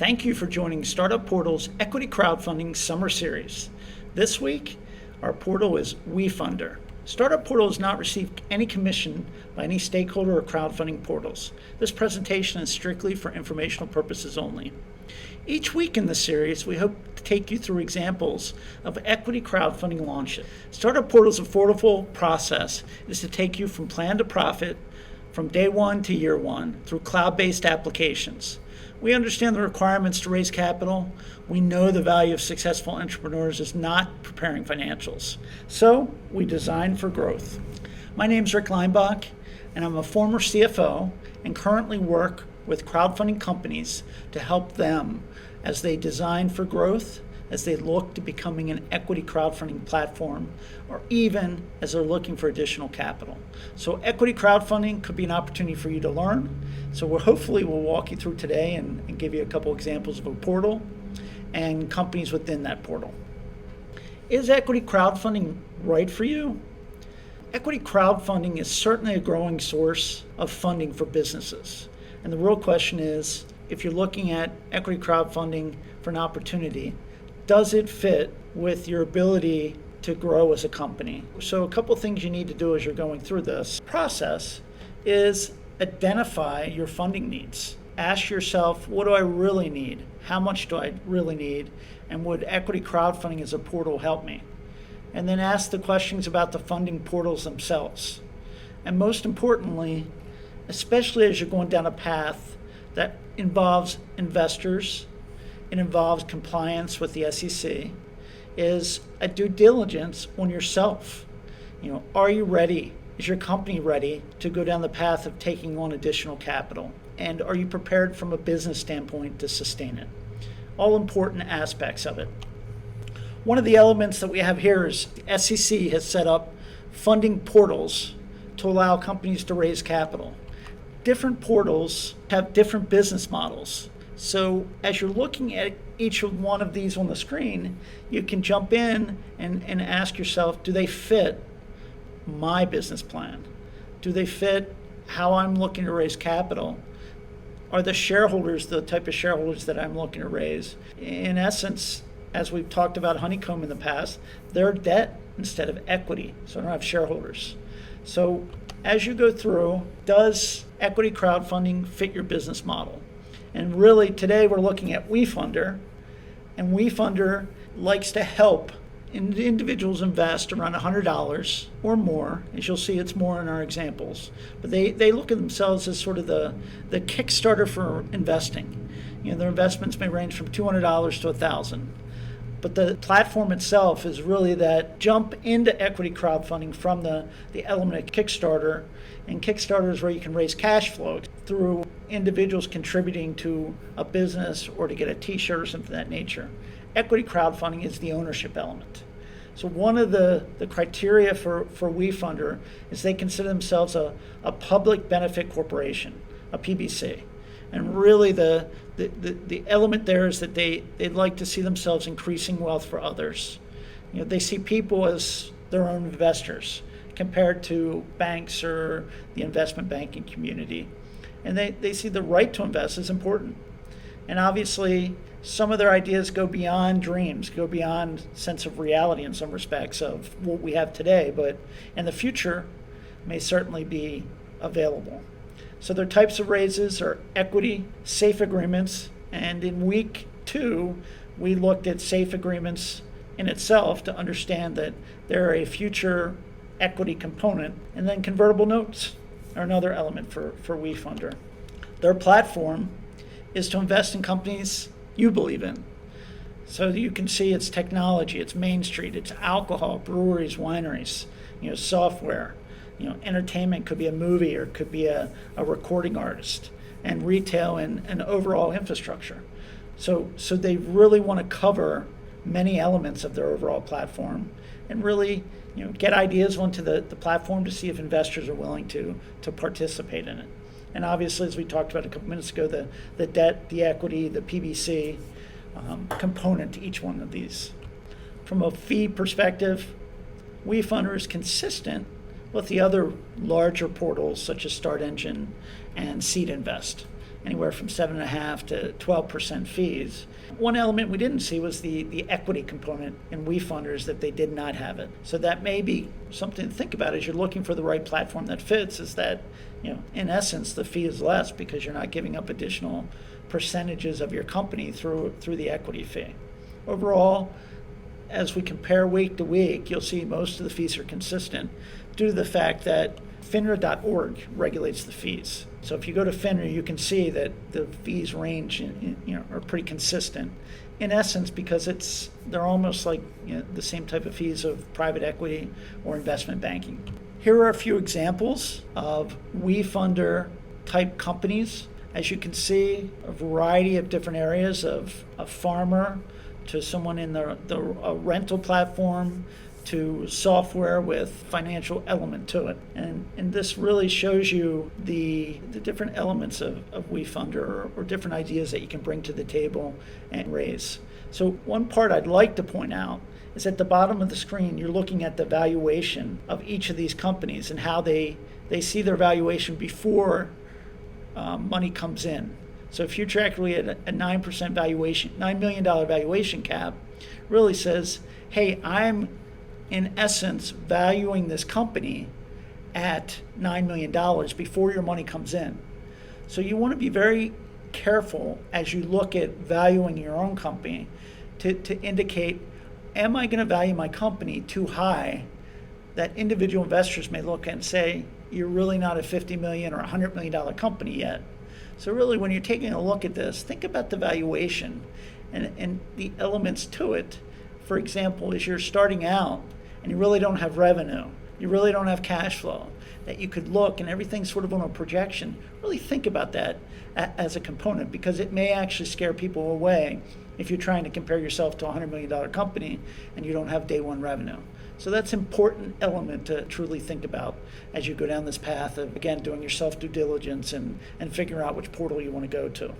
Thank you for joining Startup Portal's Equity Crowdfunding Summer Series. This week, our portal is Wefunder. Startup Portal has not received any commission by any stakeholder or crowdfunding portals. This presentation is strictly for informational purposes only. Each week in the series, we hope to take you through examples of equity crowdfunding launches. Startup Portal's affordable process is to take you from plan to profit, from day one to year one, through cloud-based applications. We understand the requirements to raise capital. We know the value of successful entrepreneurs is not preparing financials. So we design for growth. My name is Rick Leinbach, and I'm a former CFO and currently work with crowdfunding companies to help them as they design for growth, as they look to becoming an equity crowdfunding platform, or even as they're looking for additional capital. So equity crowdfunding could be an opportunity for you to learn. So hopefully we'll walk you through today and give you a couple examples of a portal and companies within that portal. Is equity crowdfunding right for you? Equity crowdfunding is certainly a growing source of funding for businesses. And the real question is, if you're looking at equity crowdfunding for an opportunity, does it fit with your ability to grow as a company? So a couple things you need to do as you're going through this process is identify your funding needs. Ask yourself, what do I really need? How much do I really need? And would equity crowdfunding as a portal help me? And then ask the questions about the funding portals themselves. And most importantly, especially as you're going down a path that involves investors, it involves compliance with the SEC, is a due diligence on yourself. Are you ready? Is your company ready to go down the path of taking on additional capital? And are you prepared from a business standpoint to sustain it? All important aspects of it. One of the elements that we have here is the SEC has set up funding portals to allow companies to raise capital. Different portals have different business models. So as you're looking at each one of these on the screen, you can jump in and ask yourself, do they fit my business plan? Do they fit how I'm looking to raise capital? Are the shareholders the type of shareholders that I'm looking to raise? In essence, as we've talked about Honeycomb in the past, they're debt instead of equity, so I don't have shareholders. So as you go through, does equity crowdfunding fit your business model? And really today we're looking at Wefunder, and Wefunder likes to help individuals invest around $100 or more. As you'll see, it's more in our examples. But they look at themselves as sort of the Kickstarter for investing. Their investments may range from $200 to $1,000. But the platform itself is really that jump into equity crowdfunding from the element of Kickstarter. And Kickstarter is where you can raise cash flow through individuals contributing to a business or to get a t-shirt or something of that nature. Equity crowdfunding is the ownership element. So one of the criteria for Wefunder is they consider themselves a public benefit corporation, a PBC. And really the element there is that they'd like to see themselves increasing wealth for others. They see people as their own investors compared to banks or the investment banking community. And they see the right to invest as important. And obviously, some of their ideas go beyond dreams, go beyond sense of reality in some respects of what we have today, but in the future may certainly be available. So their types of raises are equity, safe agreements, and in week 2, we looked at safe agreements in itself to understand that they're a future equity component, and then convertible notes are another element for Wefunder. Their platform is to invest in companies you believe in. So you can see it's technology, it's Main Street, it's alcohol, breweries, wineries, software. Entertainment could be a movie or it could be a recording artist, and retail and overall infrastructure. So they really want to cover many elements of their overall platform and really get ideas onto the platform to see if investors are willing to participate in it. And obviously, as we talked about a couple minutes ago, the debt, the equity, the PBC component to each one of these. From a fee perspective, Wefunder is consistent with the other larger portals such as Start Engine and Seed Invest. anywhere from 7.5% to 12% fees. One element we didn't see was the equity component in Wefunders, that they did not have it. So that may be something to think about as you're looking for the right platform that fits, is that, in essence, the fee is less because you're not giving up additional percentages of your company through the equity fee. Overall, as we compare week to week, you'll see most of the fees are consistent due to the fact that FINRA.org regulates the fees. So if you go to FINRA, you can see that the fees range, are pretty consistent. In essence, because they're almost like the same type of fees of private equity or investment banking. Here are a few examples of Wefunder type companies. As you can see, a variety of different areas, of a farmer to someone in the rental platform to software with financial element to it. And this really shows you the different elements of Wefunder, or different ideas that you can bring to the table and raise. So one part I'd like to point out is at the bottom of the screen, you're looking at the valuation of each of these companies and how they see their valuation before money comes in. So Future Equity at a 9% valuation, $9 million valuation cap, really says, hey, I'm in essence valuing this company at $9 million before your money comes in. So you want to be very careful as you look at valuing your own company to indicate, am I going to value my company too high that individual investors may look and say, you're really not a $50 million or $100 million company yet. So really, when you're taking a look at this, think about the valuation and the elements to it. For example, as you're starting out and you really don't have revenue, you really don't have cash flow, that you could look and everything's sort of on a projection, really think about that as a component, because it may actually scare people away if you're trying to compare yourself to a $100 million company and you don't have day one revenue. So that's an important element to truly think about as you go down this path of, again, doing your self due diligence and figuring out which portal you want to go to.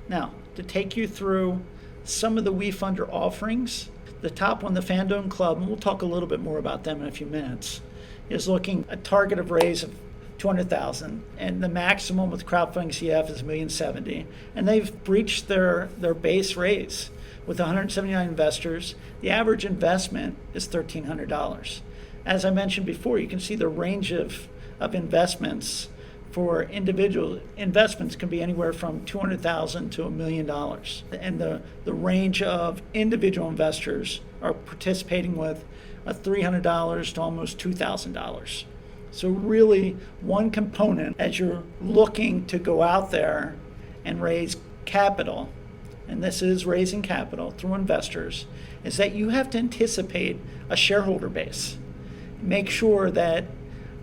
Now, to take you through some of the Wefunder offerings, the top one, the Fandom Club, and we'll talk a little bit more about them in a few minutes, is looking at a target of raise of $200,000, and the maximum with Crowdfunding CF is $1,070,000, and they've breached their base raise. With 179 investors, the average investment is $1,300. As I mentioned before, you can see the range of investments for individual investments can be anywhere from $200,000 to $1 million. And the range of individual investors are participating with $300 to almost $2,000. So really, one component as you're looking to go out there and raise capital, and this is raising capital through investors, is that you have to anticipate a shareholder base. Make sure that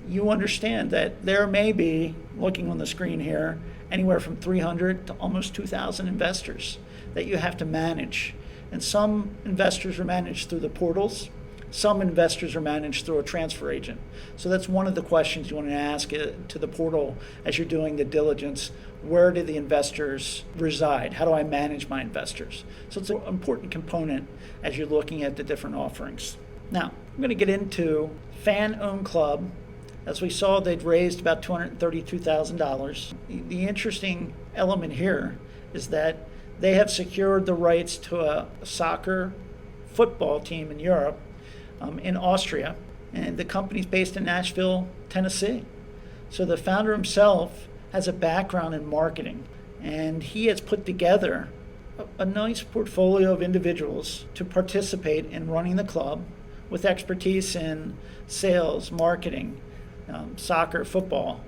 you understand that there may be, looking on the screen here, anywhere from 300 to almost 2,000 investors that you have to manage. And some investors are managed through the portals. Some investors are managed through a transfer agent. So that's one of the questions you want to ask to the portal as you're doing the diligence. Where do the investors reside? How do I manage my investors? So it's an important component as you're looking at the different offerings. Now, I'm going to get into Fan-Owned Club. As we saw, they'd raised about $232,000. The interesting element here is that they have secured the rights to a soccer football team in Europe, in Austria, and the company's based in Nashville, Tennessee. So the founder himself has a background in marketing, and he has put together a nice portfolio of individuals to participate in running the club with expertise in sales, marketing, soccer, football,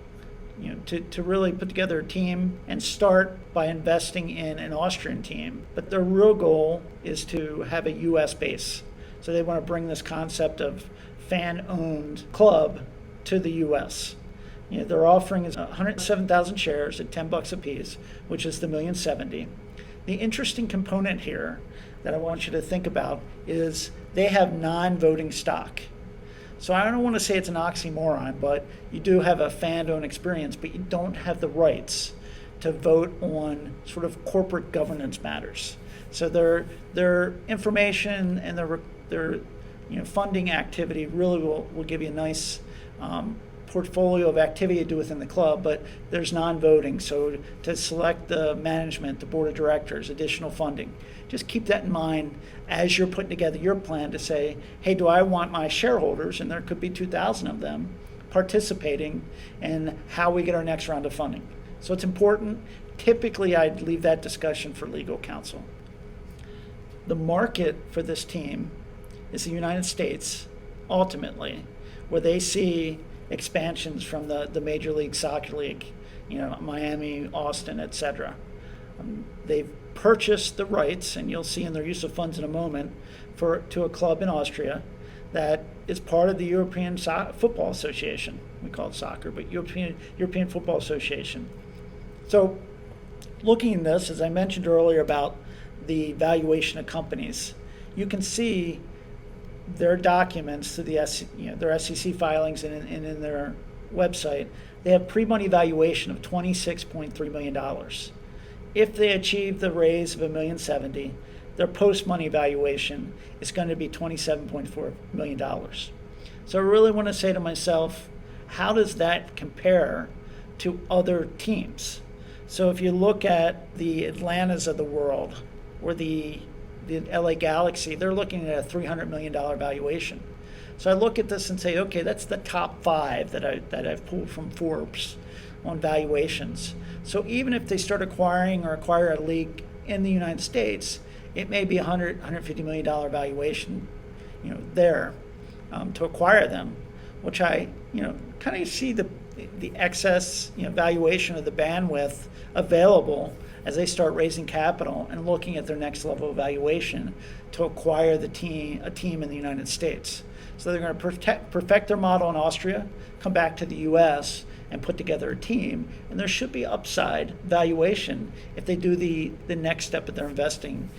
to really put together a team and start by investing in an Austrian team. But their real goal is to have a U.S. base. So they want to bring this concept of fan-owned club to the U.S. Their offering is 107,000 shares at $10 a piece, which is the $1,070,000. The interesting component here that I want you to think about is they have non-voting stock. So I don't want to say it's an oxymoron, but you do have a fan-owned experience, but you don't have the rights to vote on sort of corporate governance matters. So their information and their funding activity really will give you a nice portfolio of activity to do within the club, but there's non-voting. So to select the management, the board of directors, additional funding, just keep that in mind as you're putting together your plan to say, hey, do I want my shareholders, and there could be 2,000 of them, participating in how we get our next round of funding. So it's important. Typically, I'd leave that discussion for legal counsel. The market for this team is the United States, ultimately, where they see expansions from the Major League Soccer League, Miami, Austin, etc. They've purchased the rights, and you'll see in their use of funds in a moment, to a club in Austria that is part of the European Football Association. We call it soccer, but European Football Association. So looking at this, as I mentioned earlier about the valuation of companies, you can see their documents through their SEC filings and in their website. They have pre-money valuation of $26.3 million. If they achieve the raise of $1.07 million, their post-money valuation is going to be $27.4 million. So I really want to say to myself, how does that compare to other teams? So if you look at the Atlantas of the world or the LA Galaxy, they're looking at a $300 million valuation. So I look at this and say, okay, that's the top 5 that I've pulled from Forbes on valuations. So even if they start acquire a league in the United States, it may be $150 million valuation, there to acquire them, which I, kind of see the excess, valuation of the bandwidth available as they start raising capital and looking at their next level of valuation to acquire a team in the United States. So they're going to perfect their model in Austria, come back to the U.S., and put together a team, and there should be upside valuation if they do the next step of their investing,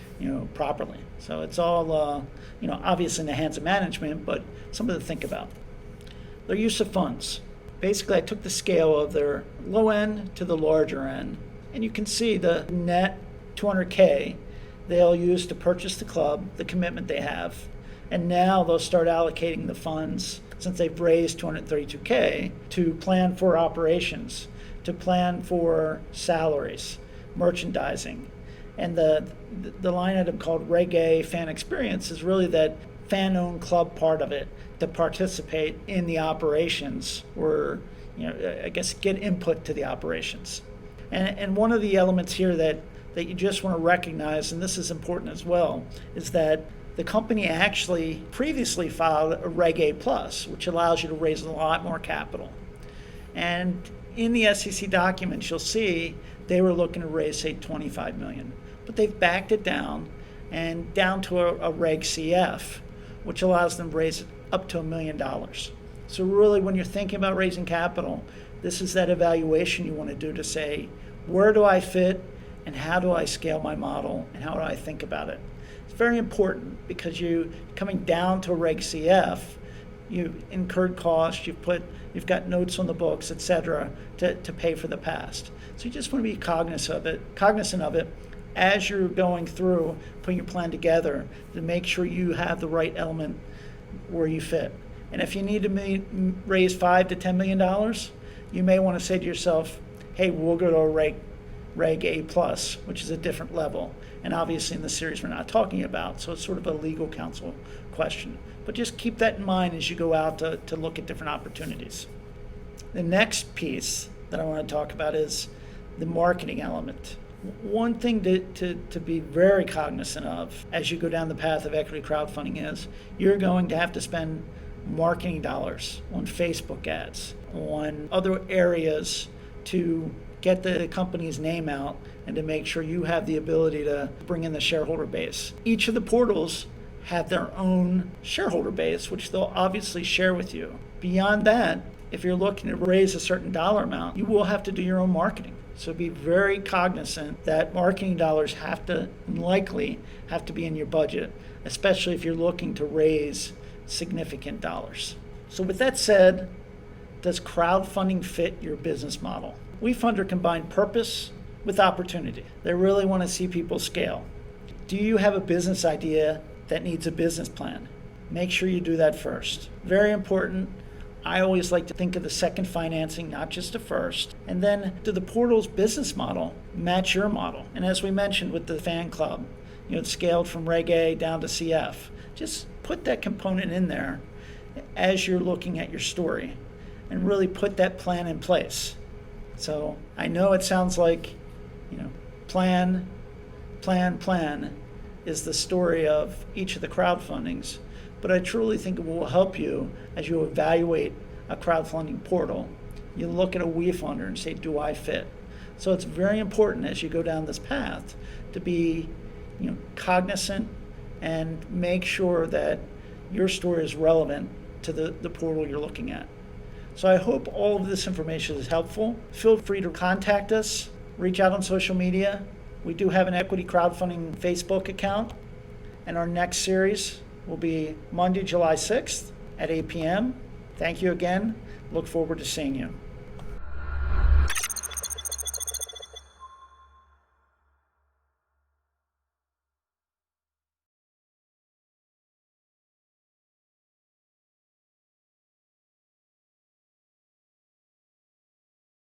properly. So it's all, obviously in the hands of management, but something to think about. Their use of funds. Basically, I took the scale of their low end to the larger end, and you can see the net $200K they'll use to purchase the club, the commitment they have, and now they'll start allocating the funds, since they've raised $232K, to plan for operations, to plan for salaries, merchandising. And the line item called Reg A fan experience is really that fan-owned club part of it, to participate in the operations, or I guess get input to the operations. And one of the elements here that you just want to recognize, and this is important as well, is that the company actually previously filed a Reg A+, which allows you to raise a lot more capital. And in the SEC documents, you'll see they were looking to raise, say, $25 million. But they've backed it down to a Reg CF, which allows them to raise up to $1 million. So really, when you're thinking about raising capital, this is that evaluation you want to do to say, where do I fit, and how do I scale my model, and how do I think about it? It's very important, because you coming down to a Reg CF, you incurred costs, you've got notes on the books, etc., to pay for the past. So you just want to be cognizant of it as you're going through putting your plan together, to make sure you have the right element where you fit. And if you need to raise $5 to $10 million, you may want to say to yourself, hey, we'll go to a Reg A+, which is a different level. And obviously in the series we're not talking about, so it's sort of a legal counsel question. But just keep that in mind as you go out to look at different opportunities. The next piece that I want to talk about is the marketing element. One thing to be very cognizant of as you go down the path of equity crowdfunding is you're going to have to spend marketing dollars on Facebook ads, on other areas to get the company's name out and to make sure you have the ability to bring in the shareholder base. Each of the portals have their own shareholder base, which they'll obviously share with you. Beyond that, if you're looking to raise a certain dollar amount, you will have to do your own marketing. So be very cognizant that marketing dollars likely have to be in your budget, especially if you're looking to raise significant dollars. So with that said, does crowdfunding fit your business model? Wefunder combined purpose with opportunity. They really want to see people scale. Do you have a business idea that needs a business plan? Make sure you do that first. Very important. I always like to think of the second financing, not just the first. And then do the portal's business model match your model? And as we mentioned with the fan club, it's scaled from Reg A down to CF. Just put that component in there as you're looking at your story and really put that plan in place. So I know it sounds like, plan is the story of each of the crowdfundings, but I truly think it will help you as you evaluate a crowdfunding portal. You look at a Wefunder and say, do I fit? So it's very important as you go down this path to be cognizant and make sure that your story is relevant to the portal you're looking at. So I hope all of this information is helpful. Feel free to contact us, reach out on social media. We do have an Equity Crowdfunding Facebook account, and our next series will be Monday, July 6th at 8 p.m. Thank you again. Look forward to seeing you.